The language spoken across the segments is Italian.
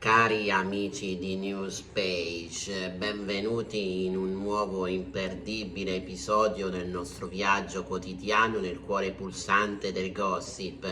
Cari amici di Newspage, benvenuti in un nuovo imperdibile episodio del nostro viaggio quotidiano nel cuore pulsante del gossip.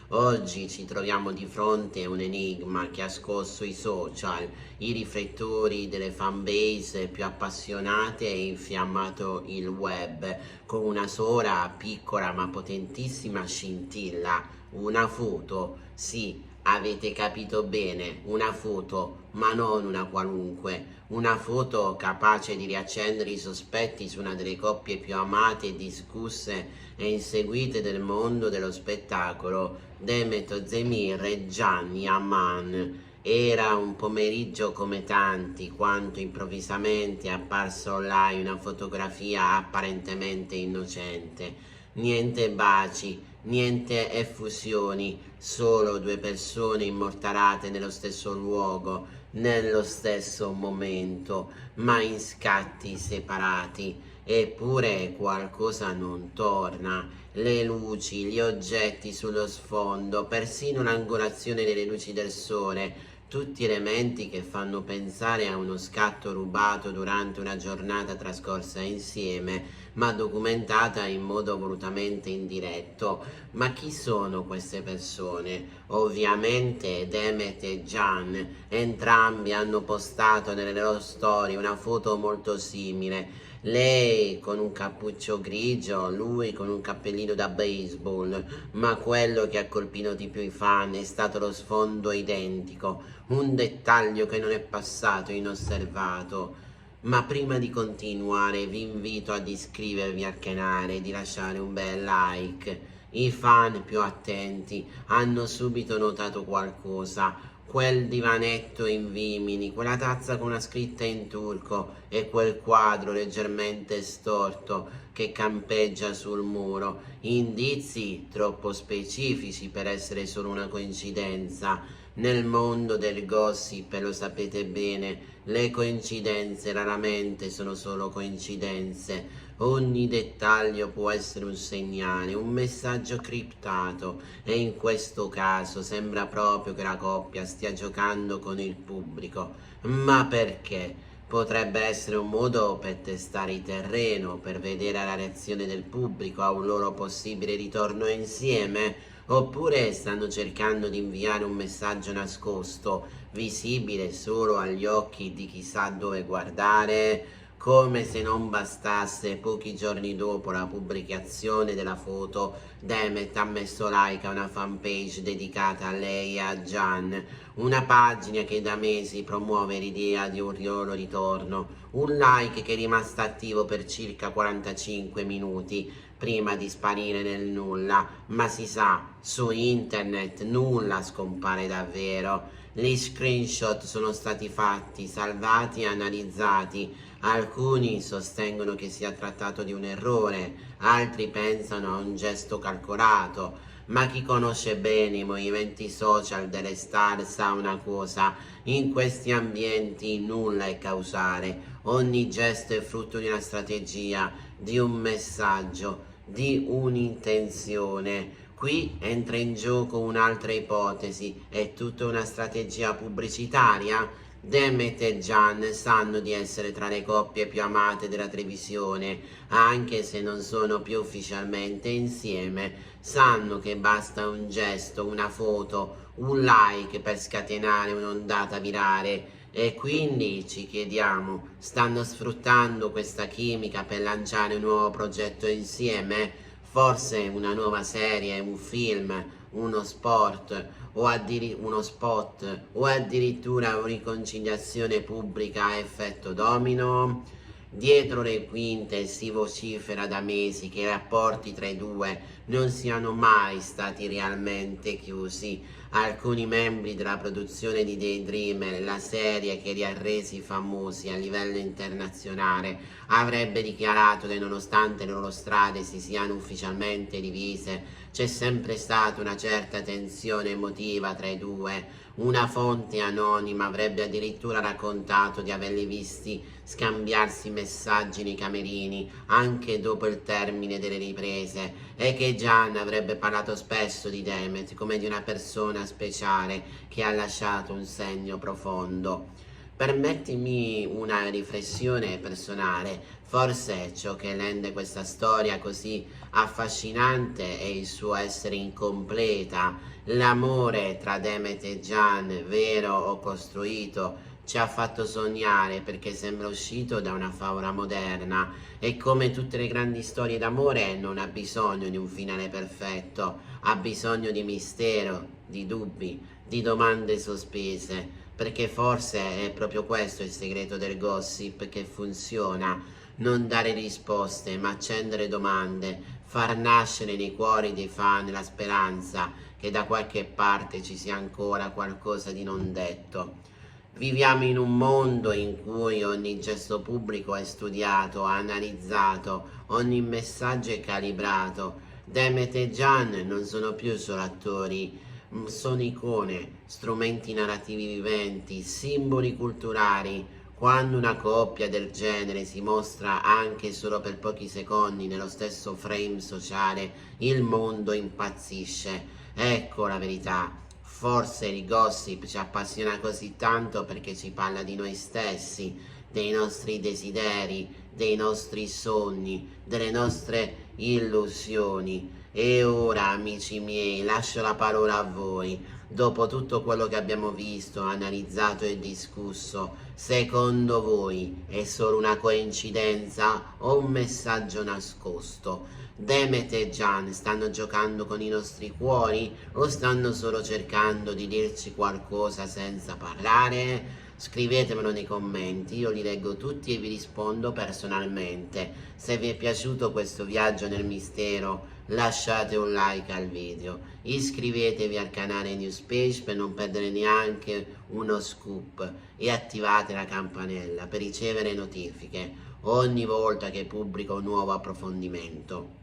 Oggi ci troviamo di fronte a un enigma che ha scosso i social, i riflettori delle fanbase più appassionate e infiammato il web con una sola piccola ma potentissima scintilla, una foto, sì. Avete capito bene, una foto, ma non una qualunque, una foto capace di riaccendere i sospetti su una delle coppie più amate, discusse e inseguite del mondo dello spettacolo, Demet Özdemir e Gianni Amman. Era un pomeriggio come tanti, quando improvvisamente è apparsa online una fotografia apparentemente innocente. Niente baci, niente effusioni, solo due persone immortalate nello stesso luogo, nello stesso momento, ma in scatti separati. Eppure qualcosa non torna. Le luci, gli oggetti sullo sfondo, persino l'angolazione delle luci del sole, tutti elementi che fanno pensare a uno scatto rubato durante una giornata trascorsa insieme, ma documentata in modo volutamente indiretto. Ma chi sono queste persone? Ovviamente Demet e Gian, entrambi hanno postato nelle loro storie una foto molto simile. Lei con un cappuccio grigio, lui con un cappellino da baseball, ma quello che ha colpito di più i fan è stato lo sfondo identico, un dettaglio che non è passato inosservato. Ma prima di continuare vi invito ad iscrivervi al canale e di lasciare un bel like. I fan più attenti hanno subito notato qualcosa. Quel divanetto in vimini, quella tazza con una scritta in turco e quel quadro leggermente storto che campeggia sul muro. Indizi troppo specifici per essere solo una coincidenza. Nel mondo del gossip, lo sapete bene, le coincidenze raramente sono solo coincidenze. Ogni dettaglio può essere un segnale, un messaggio criptato, e in questo caso sembra proprio che la coppia stia giocando con il pubblico. Ma perché? Potrebbe essere un modo per testare il terreno, per vedere la reazione del pubblico a un loro possibile ritorno insieme? Oppure stanno cercando di inviare un messaggio nascosto, visibile solo agli occhi di chi sa dove guardare? Come se non bastasse, pochi giorni dopo la pubblicazione della foto, Demet ha messo like a una fanpage dedicata a lei e a Gian, una pagina che da mesi promuove l'idea di un loro ritorno, un like che è rimasto attivo per circa 45 minuti prima di sparire nel nulla, ma si sa, su internet nulla scompare davvero. Gli screenshot sono stati fatti, salvati e analizzati. Alcuni sostengono che sia trattato di un errore, altri pensano a un gesto calcolato, ma chi conosce bene i movimenti social delle star sa una cosa: in questi ambienti nulla è causale, ogni gesto è frutto di una strategia, di un messaggio, di un'intenzione. Qui entra in gioco un'altra ipotesi: è tutta una strategia pubblicitaria? Demet e Gian sanno di essere tra le coppie più amate della televisione, anche se non sono più ufficialmente insieme. Sanno che basta un gesto, una foto, un like per scatenare un'ondata virale. E quindi ci chiediamo, stanno sfruttando questa chimica per lanciare un nuovo progetto insieme? Forse una nuova serie, un film, uno sport uno spot o addirittura una riconciliazione pubblica a effetto domino? Dietro le quinte si vocifera da mesi che i rapporti tra i due non siano mai stati realmente chiusi. Alcuni membri della produzione di Daydreamer, la serie che li ha resi famosi a livello internazionale, avrebbe dichiarato che nonostante le loro strade si siano ufficialmente divise, c'è sempre stata una certa tensione emotiva tra i due. Una fonte anonima avrebbe addirittura raccontato di averli visti scambiarsi messaggi nei camerini anche dopo il termine delle riprese, e che Gian avrebbe parlato spesso di Demet come di una persona persona speciale che ha lasciato un segno profondo. Permettimi una riflessione personale, forse ciò che rende questa storia così affascinante è il suo essere incompleta. L'amore tra Demet e Gian, vero o costruito, ci ha fatto sognare perché sembra uscito da una favola moderna e come tutte le grandi storie d'amore non ha bisogno di un finale perfetto, ha bisogno di mistero, di dubbi, di domande sospese, perché forse è proprio questo il segreto del gossip che funziona, non dare risposte ma accendere domande, far nascere nei cuori dei fan la speranza che da qualche parte ci sia ancora qualcosa di non detto. Viviamo in un mondo in cui ogni gesto pubblico è studiato, analizzato, ogni messaggio è calibrato. Demet e Gian non sono più solo attori, sono icone, strumenti narrativi viventi, simboli culturali. Quando una coppia del genere si mostra anche solo per pochi secondi nello stesso frame sociale, il mondo impazzisce. Ecco la verità. Forse il gossip ci appassiona così tanto perché ci parla di noi stessi, dei nostri desideri, dei nostri sogni, delle nostre illusioni. E ora, amici miei, lascio la parola a voi. Dopo tutto quello che abbiamo visto, analizzato e discusso, secondo voi è solo una coincidenza o un messaggio nascosto? Demet e Gian stanno giocando con i nostri cuori o stanno solo cercando di dirci qualcosa senza parlare? Scrivetemelo nei commenti, io li leggo tutti e vi rispondo personalmente. Se vi è piaciuto questo viaggio nel mistero, lasciate un like al video, iscrivetevi al canale Newspage per non perdere neanche uno scoop e attivate la campanella per ricevere notifiche ogni volta che pubblico un nuovo approfondimento.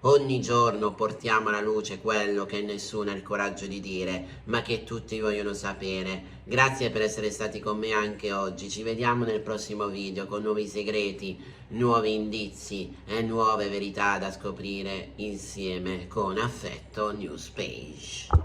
Ogni giorno portiamo alla luce quello che nessuno ha il coraggio di dire, ma che tutti vogliono sapere. Grazie per essere stati con me anche oggi. Ci vediamo nel prossimo video con nuovi segreti, nuovi indizi e nuove verità da scoprire insieme con affetto Newspage.